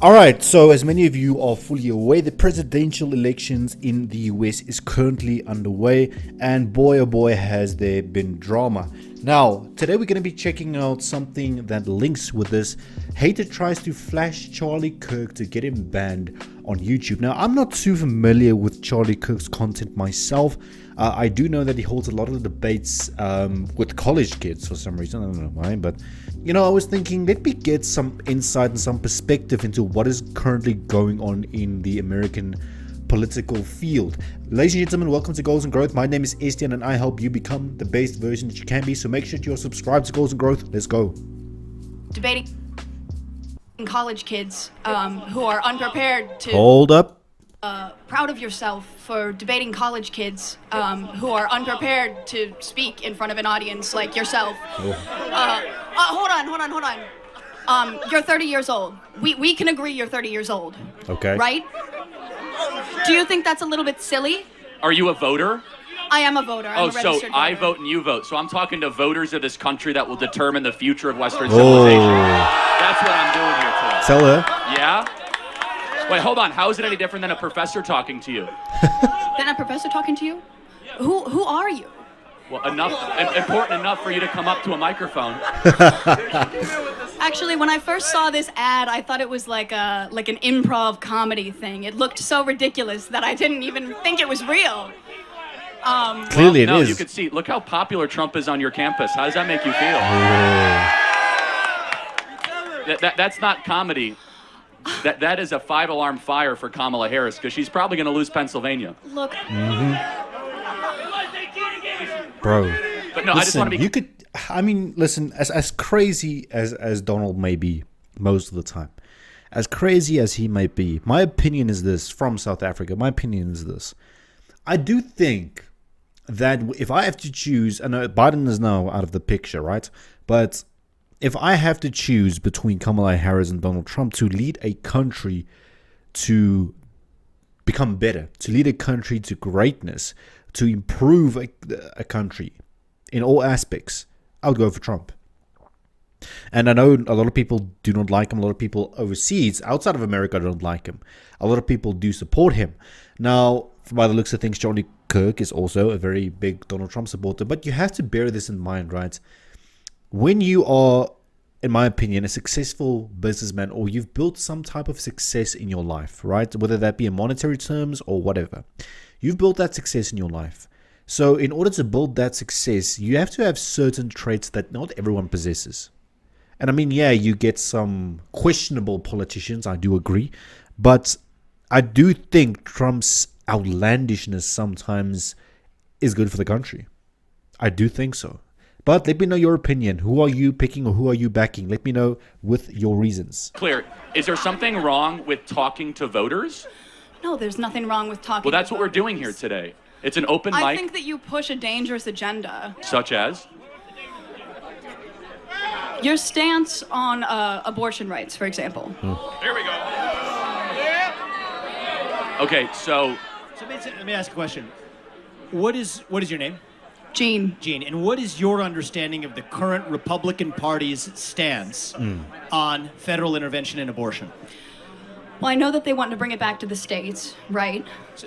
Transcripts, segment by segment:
All right, so as many of you are fully aware, the presidential elections in the US is currently underway, and boy oh boy has there been drama. Now, today we're going to be checking out something that links with this. Hater tries to flash Charlie Kirk to get him banned on YouTube. Now, I'm not too familiar with Charlie Kirk's content myself. I do know that he holds a lot of debates with college kids for some reason. I don't know why, but I was thinking, let me get some insight and some perspective into what is currently going on in the American political field. Ladies and gentlemen, welcome to Goals and Growth. My name is Estienne and I help you become the best version that you can be. So make sure you're subscribed to Goals and Growth. Let's go. Debating college kids who are unprepared to... Hold up. Proud of yourself for debating college kids who are unprepared to speak in front of an audience like yourself. Hold on. You're 30 years old. We can agree you're 30 years old. Okay. Right? Do you think that's a little bit silly? Are you a voter? I am a voter. I'm a registered I voter. vote and you vote. So I'm talking to voters of this country that will determine the future of Western civilization. That's what I'm doing here today. Tell her. Yeah? Wait, hold on. How is it any different than a professor talking to you? Then a professor talking to you? Who are you? Well, important enough for you to come up to a microphone. Actually, when I first saw this ad, I thought it was like an improv comedy thing. It looked so ridiculous that I didn't even think it was real. Clearly it is. You could see. Look how popular Trump is on your campus. How does that make you feel? That's not comedy. That is a 5-alarm fire for Kamala Harris because she's probably going to lose Pennsylvania. Look. Bro. But no, listen, I just want to be... listen, as crazy as Donald may be most of the time, as crazy as he might be, my opinion is this, from South Africa, my opinion is this. I do think that if I have to choose, I know Biden is now out of the picture, right? But if I have to choose between Kamala Harris and Donald Trump to lead a country to become better, to lead a country to greatness, to improve a country in all aspects, I would go for Trump. And I know a lot of people do not like him. A lot of people overseas, outside of America, don't like him. A lot of people do support him. Now, by the looks of things, Charlie Kirk is also a very big Donald Trump supporter. But you have to bear this in mind, right? When you are, in my opinion, a successful businessman, or you've built some type of success in your life, right? Whether that be in monetary terms or whatever. You've built that success in your life. So in order to build that success, you have to have certain traits that not everyone possesses. And you get some questionable politicians, I do agree. But I do think Trump's outlandishness sometimes is good for the country. I do think so. But let me know your opinion. Who are you picking or who are you backing? Let me know with your reasons. Clear. Is there something wrong with talking to voters? No, there's nothing wrong with talking. Well, that's to what we're voters. doing here today. It's an open mic. I think that you push a dangerous agenda. Such as? Your stance on abortion rights, for example. Here we go. Okay, so let me ask a question. What is your name? Jean. Jean, and what is your understanding of the current Republican Party's stance on federal intervention in abortion? Well, I know that they want to bring it back to the states, right?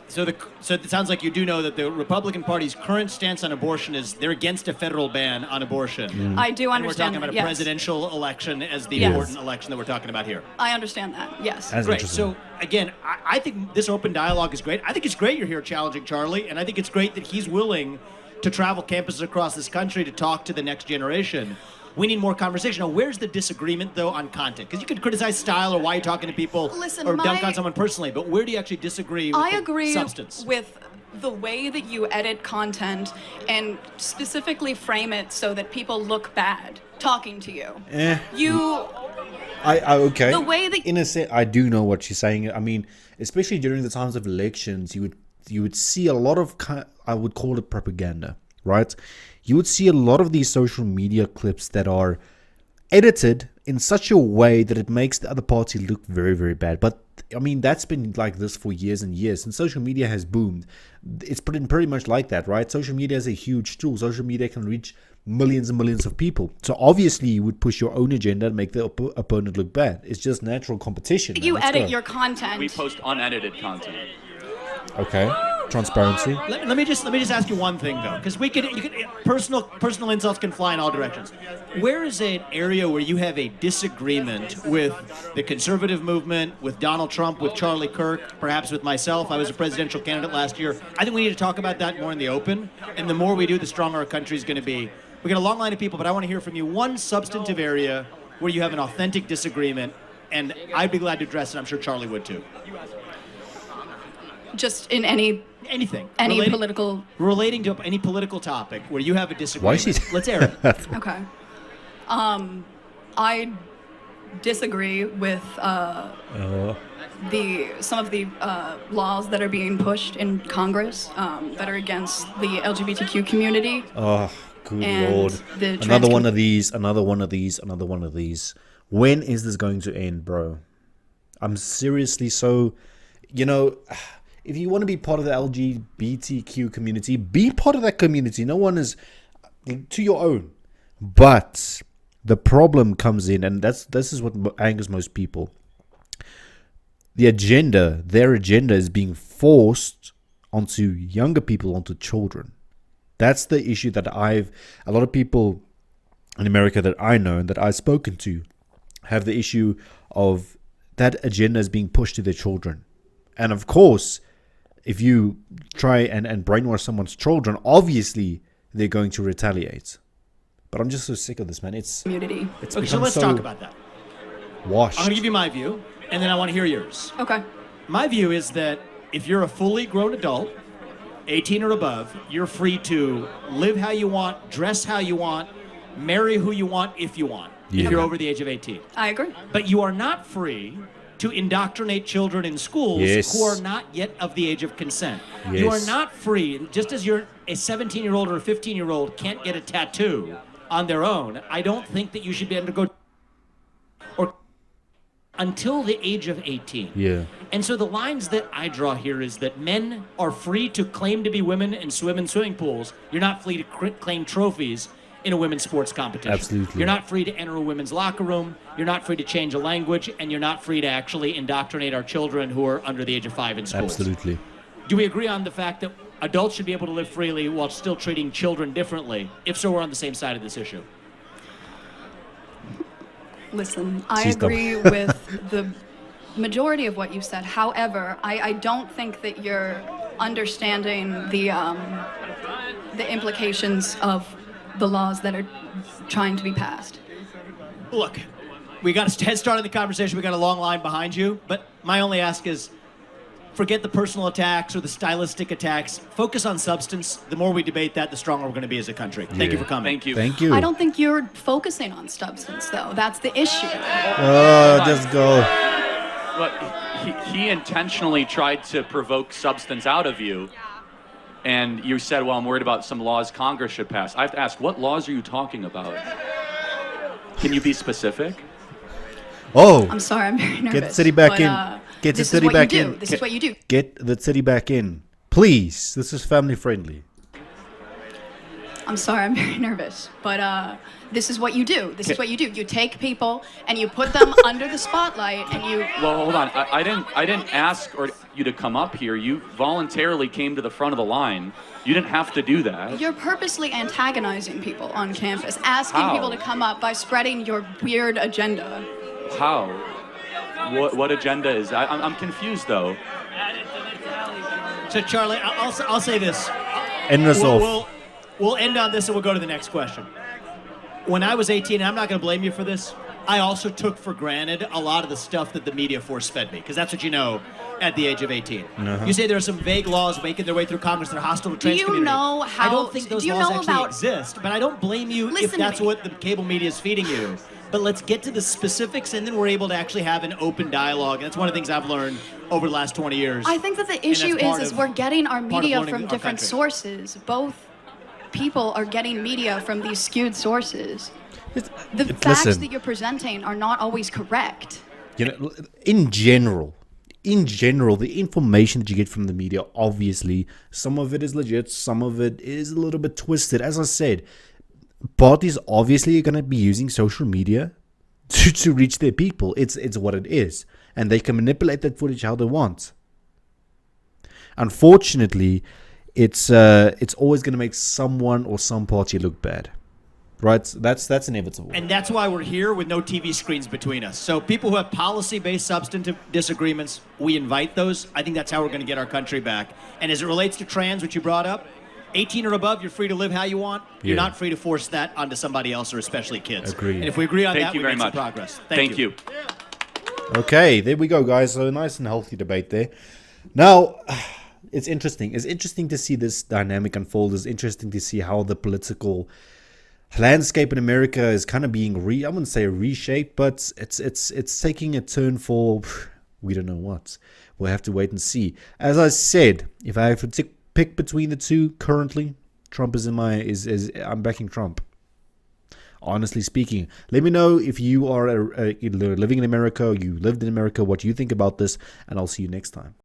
So it sounds like you do know that the Republican Party's current stance on abortion is they're against a federal ban on abortion. I do And we're understand talking that, about a yes. presidential election as the Yes. important election that we're talking about here. I understand that, yes. That's Great. interesting. So, again, I think this open dialogue is great. I think it's great you're here challenging Charlie, and I think it's great that he's willing to travel campuses across this country to talk to the next generation. We need more conversation. Now, where's the disagreement, though, on content? Because you could criticize style or why you're talking to people Listen, or dunk on someone personally, but where do you actually disagree with I the agree substance? with the way that you edit content and specifically frame it so that people look bad talking to you. Okay. The way that... In a sense, I do know what she's saying. Especially during the times of elections, you would see a lot of, I would call it propaganda, right? You would see a lot of these social media clips that are edited in such a way that it makes the other party look very, very bad. But I mean, that's been like this for years and years, and social media has boomed. It's pretty much like that, right? Social media is a huge tool. Social media can reach millions and millions of people. So obviously you would push your own agenda and make the opponent look bad. It's just natural competition. You edit your content. We post unedited content. Okay. Transparency. Let me just ask you one thing though, because personal insults can fly in all directions. Where is an area where you have a disagreement with the conservative movement, with Donald Trump, with Charlie Kirk, perhaps with myself? I was a presidential candidate last year. I think we need to talk about that more in the open, and the more we do, the stronger our country is going to be. We got a long line of people, but I want to hear from you one substantive area where you have an authentic disagreement, and I'd be glad to address it. I'm sure Charlie would too. Just in anything. Any political... Relating to any political topic where you have a disagreement. Why is he... Let's air it. Okay. I disagree with some of the laws that are being pushed in Congress that are against the LGBTQ community. Oh, good and Lord. Another one of these. When is this going to end, bro? I'm seriously so... You know... If you want to be part of the LGBTQ community, be part of that community. No one is to your own. But the problem comes in, and this is what angers most people. Their agenda is being forced onto younger people, onto children. That's the issue that a lot of people in America that I know and that I've spoken to have the issue of that agenda is being pushed to their children. And of course, if you try and brainwash someone's children, obviously they're going to retaliate. But I'm just so sick of this, man. It's community. Okay, so let's talk about that. Washed. I'm going to give you my view, and then I want to hear yours. Okay. My view is that if you're a fully grown adult, 18 or above, you're free to live how you want, dress how you want, marry who you want if you want, if you're over the age of 18. I agree. But you are not free to indoctrinate children in schools who are not yet of the age of consent. Yes. You are not free, just as you're a 17-year-old or a 15-year-old can't get a tattoo on their own, I don't think that you should be able to go or until the age of 18. Yeah. And so the lines that I draw here is that men are free to claim to be women and swim in swimming pools. You're not free to claim trophies in a women's sports competition. Absolutely. You're not free to enter a women's locker room. You're not free to change a language, and you're not free to actually indoctrinate our children who are under the age of 5 in schools. Absolutely. Do we agree on the fact that adults should be able to live freely while still treating children differently? If so, we're on the same side of this issue. Listen, I agree with the majority of what you said. However, I don't think that you're understanding the implications of the laws that are trying to be passed. Look, we got a head start in the conversation. We got a long line behind you. But my only ask is, forget the personal attacks or the stylistic attacks. Focus on substance. The more we debate that, the stronger we're going to be as a country. Thank you for coming. Thank you. Thank you. I don't think you're focusing on substance, though. That's the issue. Just go. But he intentionally tried to provoke substance out of you. And you said, well, I'm worried about some laws Congress should pass. I have to ask, what laws are you talking about? Can you be specific? Oh. I'm sorry, I'm very nervous. Get the city back in. Get the city back in. This is what you do. Get the city back in. Please. This is family friendly. I'm sorry, I'm very nervous. But this is what you do. This is what you do. You take people and you put them under the spotlight and you... Well, hold on. I didn't ask you to come up here. You voluntarily came to the front of the line. You didn't have to do that. You're purposely antagonizing people on campus, asking people to come up by spreading your weird agenda. How? What agenda is that? I'm confused, though. So, Charlie, I'll say this. End us off. We'll end on this and we'll go to the next question. When I was 18, and I'm not going to blame you for this, I also took for granted a lot of the stuff that the media force-fed me, because that's what you know at the age of 18. Uh-huh. You say there are some vague laws making their way through Congress that are hostile to trans community. Know how... I don't think those laws actually exist, but I don't blame you if that's what the cable media is feeding you. But let's get to the specifics, and then we're able to actually have an open dialogue. And that's one of the things I've learned over the last 20 years. I think that the issue is we're getting our media from different sources. Both people are getting media from these skewed sources. The facts listen. that you're presenting are not always correct. You know, in general, the information that you get from the media, obviously, some of it is legit, some of it is a little bit twisted. As I said, parties obviously are going to be using social media to reach their people. It's what it is, and they can manipulate that footage how they want. Unfortunately, it's always going to make someone or some party look bad. Right, that's inevitable. And that's why we're here with no TV screens between us. So people who have policy-based substantive disagreements, we invite those. I think that's how we're going to get our country back. And as it relates to trans, which you brought up, 18 or above, you're free to live how you want. You're not free to force that onto somebody else, or especially kids. Agreed. And if we agree on Thank that, you we very make some much. progress. Thank you. Okay, there we go, guys. So a nice and healthy debate there. Now, it's interesting. It's interesting to see this dynamic unfold. It's interesting to see how the political landscape in America is kind of being I wouldn't say reshaped, but it's taking a turn for we don't know what. We'll have to wait and see. As I said, if I have to pick between the two currently, Trump is I'm backing Trump. Honestly speaking, let me know if you are living in America, or you lived in America, what you think about this, and I'll see you next time.